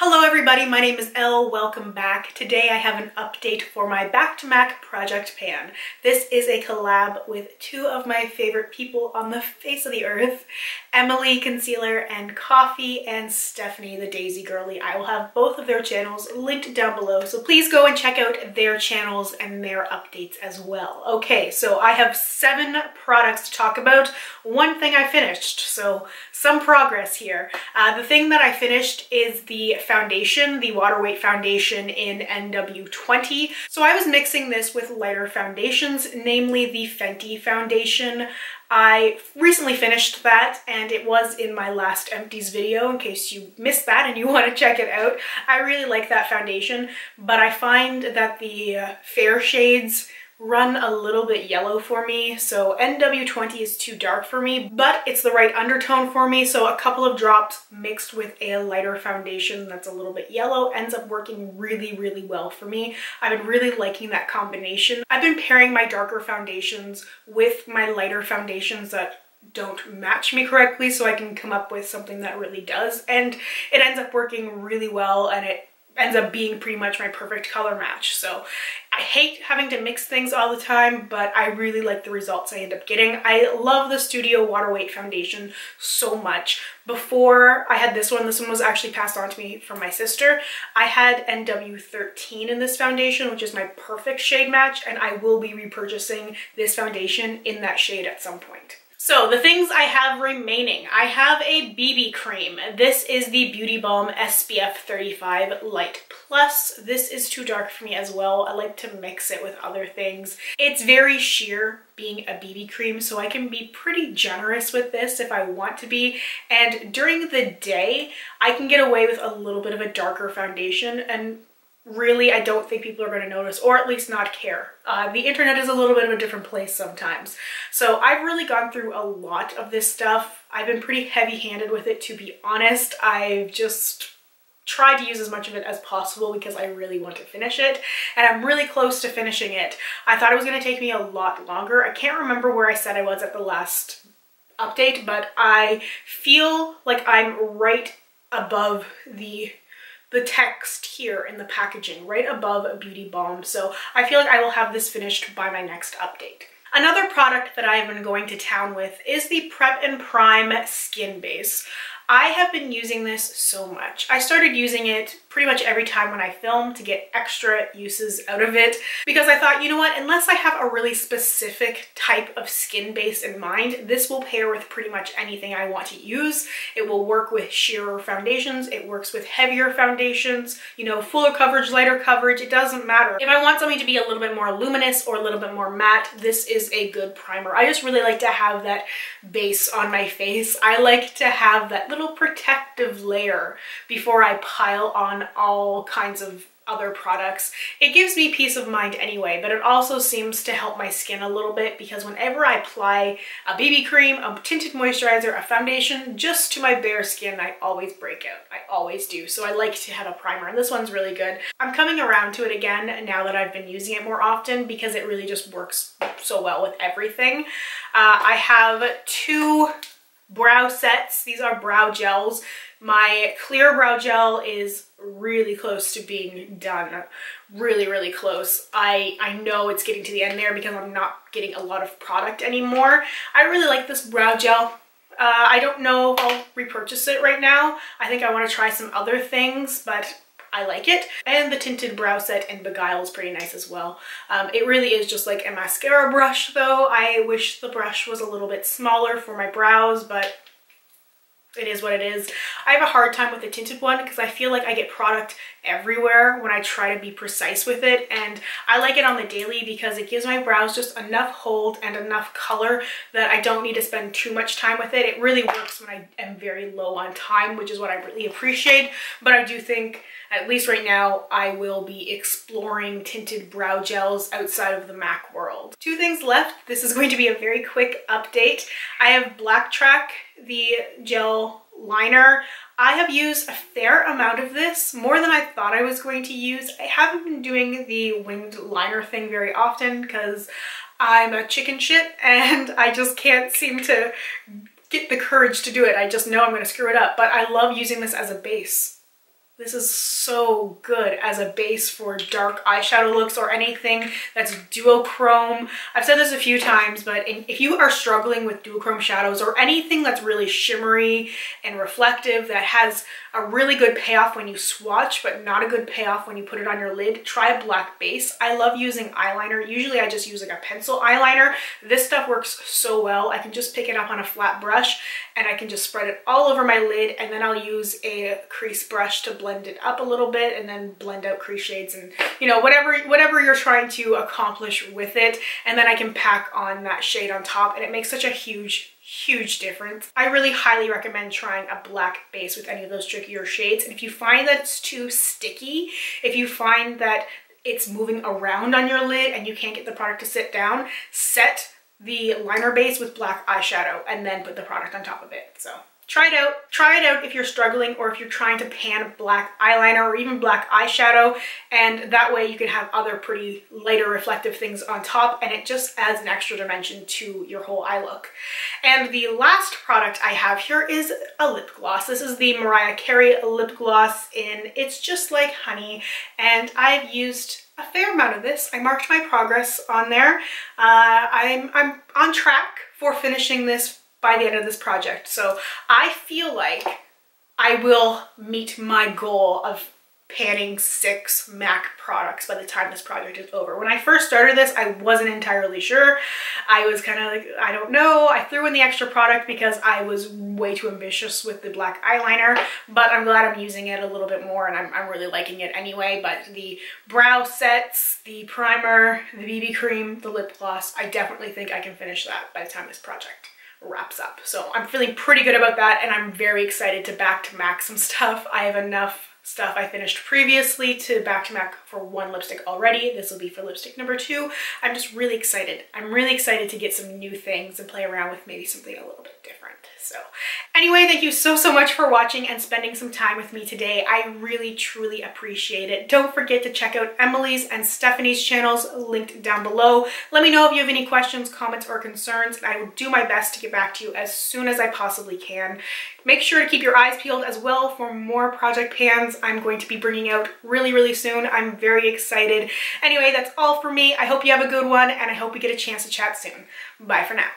Hello everybody, my name is Elle. Welcome back. Today I have an update for my Back to Mac project pan. This is a collab with two of my favorite people on the face of the earth, Emily Concealer and Coffee, and Stephanie the Daisy Girly. I will have both of their channels linked down below, so please go and check out their channels and their updates as well. Okay, so I have 7 products to talk about. One thing I finished, so some progress here. The thing that I finished is the foundation, the Waterweight foundation in NW20. So I was mixing this with lighter foundations, namely the Fenty foundation. I recently finished that and it was in my last empties video in case you missed that and you want to check it out. I really like that foundation, but I find that the fair shades run a little bit yellow for me, so NW20 is too dark for me, but it's the right undertone for me, so a couple of drops mixed with a lighter foundation that's a little bit yellow ends up working really well for me. I've been really liking that combination. I've been pairing my darker foundations with my lighter foundations that don't match me correctly so I can come up with something that really does, and it ends up working really well and it ends up being pretty much my perfect color match. So I hate having to mix things all the time, but I really like the results I end up getting. I love the Studio Waterweight foundation so much. Before I had this one was actually passed on to me from my sister. I had NW13 in this foundation, which is my perfect shade match, and I will be repurchasing this foundation in that shade at some point. So the things I have remaining, I have a BB cream. This is the Beauty Balm SPF 35 Light Plus. This is too dark for me as well. I like to mix it with other things. It's very sheer being a BB cream, so I can be pretty generous with this if I want to be. And during the day, I can get away with a little bit of a darker foundation, and really, I don't think people are going to notice, or at least not care. The internet is a little bit of a different place sometimes. So I've really gone through a lot of this stuff. I've been pretty heavy-handed with it, to be honest. I've just tried to use as much of it as possible because I really want to finish it, and I'm really close to finishing it. I thought it was going to take me a lot longer. I can't remember where I said I was at the last update, but I feel like I'm right above the text here in the packaging, right above Beauty Balm. So I feel like I will have this finished by my next update. Another product that I have been going to town with is the Prep and Prime Skin Base. I have been using this so much. I started using it pretty much every time when I film to get extra uses out of it because I thought, you know what, unless I have a really specific type of skin base in mind, this will pair with pretty much anything I want to use. It will work with sheerer foundations, it works with heavier foundations, you know, fuller coverage, lighter coverage, it doesn't matter. If I want something to be a little bit more luminous or a little bit more matte, this is a good primer. I just really like to have that base on my face. I like to have that little protective layer before I pile on all kinds of other products. It gives me peace of mind anyway, but it also seems to help my skin a little bit because whenever I apply a BB cream, a tinted moisturizer, a foundation, just to my bare skin, I always break out. I always do. So I like to have a primer, and this one's really good. I'm coming around to it again now that I've been using it more often because it really just works so well with everything. I have 2 brow sets. These are brow gels. My clear brow gel is really close to being done. Really close. I know it's getting to the end there because I'm not getting a lot of product anymore. I really like this brow gel. I don't know if I'll repurchase it right now. I think I want to try some other things, but I like it. And the tinted brow set in Beguille is pretty nice as well. It really is just like a mascara brush though. I wish the brush was a little bit smaller for my brows, but it is what it is. I have a hard time with the tinted one because I feel like I get product everywhere when I try to be precise with it, and I like it on the daily because it gives my brows just enough hold and enough color that I don't need to spend too much time with it. It really works when I am very low on time, which is what I really appreciate, but I do think, at least right now, I will be exploring tinted brow gels outside of the MAC world. 2 things left. This is going to be a very quick update. I have Blacktrack, the gel liner. I have used a fair amount of this, more than I thought I was going to use. I haven't been doing the winged liner thing very often because I'm a chicken shit and I just can't seem to get the courage to do it. I just know I'm going to screw it up, but I love using this as a base. This is so good as a base for dark eyeshadow looks or anything that's duochrome. I've said this a few times, but if you are struggling with duochrome shadows or anything that's really shimmery and reflective that has a really good payoff when you swatch, but not a good payoff when you put it on your lid, try a black base. I love using eyeliner. Usually I just use like a pencil eyeliner. This stuff works so well. I can just pick it up on a flat brush and I can just spread it all over my lid, and then I'll use a crease brush to blend it up a little bit and then blend out crease shades and, you know, whatever you're trying to accomplish with it. And then I can pack on that shade on top, and it makes such a huge difference. I really highly recommend trying a black base with any of those trickier shades. And if you find that it's too sticky, if you find that it's moving around on your lid and you can't get the product to sit down, set the liner base with black eyeshadow and then put the product on top of it. So try it out. Try it out if you're struggling, or if you're trying to pan black eyeliner or even black eyeshadow, and that way you can have other pretty lighter reflective things on top, and it just adds an extra dimension to your whole eye look. And the last product I have here is a lip gloss. This is the Mariah Carey lip gloss in It's Just Like Honey, and I've used a fair amount of this. I marked my progress on there. I'm on track for finishing this by the end of this project. So I feel like I will meet my goal of panning 6 MAC products by the time this project is over. When I first started this, I wasn't entirely sure. I was kind of like, I don't know. I threw in the extra product because I was way too ambitious with the black eyeliner, but I'm glad I'm using it a little bit more, and I'm really liking it anyway. But the brow sets, the primer, the BB cream, the lip gloss, I definitely think I can finish that by the time this project wraps up. So I'm feeling pretty good about that, and I'm very excited to back to MAC some stuff. I have enough stuff I finished previously to back to MAC for 1 lipstick already. This will be for lipstick number 2. I'm just really excited. I'm really excited to get some new things and play around with maybe something a little bit different. So anyway, thank you so much for watching and spending some time with me today. I really truly appreciate it. Don't forget to check out Emily's and Stephanie's channels linked down below. Let me know if you have any questions, comments, or concerns, and I will do my best to get back to you as soon as I possibly can. Make sure to keep your eyes peeled as well for more project pans I'm going to be bringing out really soon. I'm very excited. Anyway, that's all for me. I hope you have a good one, and I hope we get a chance to chat soon. Bye for now.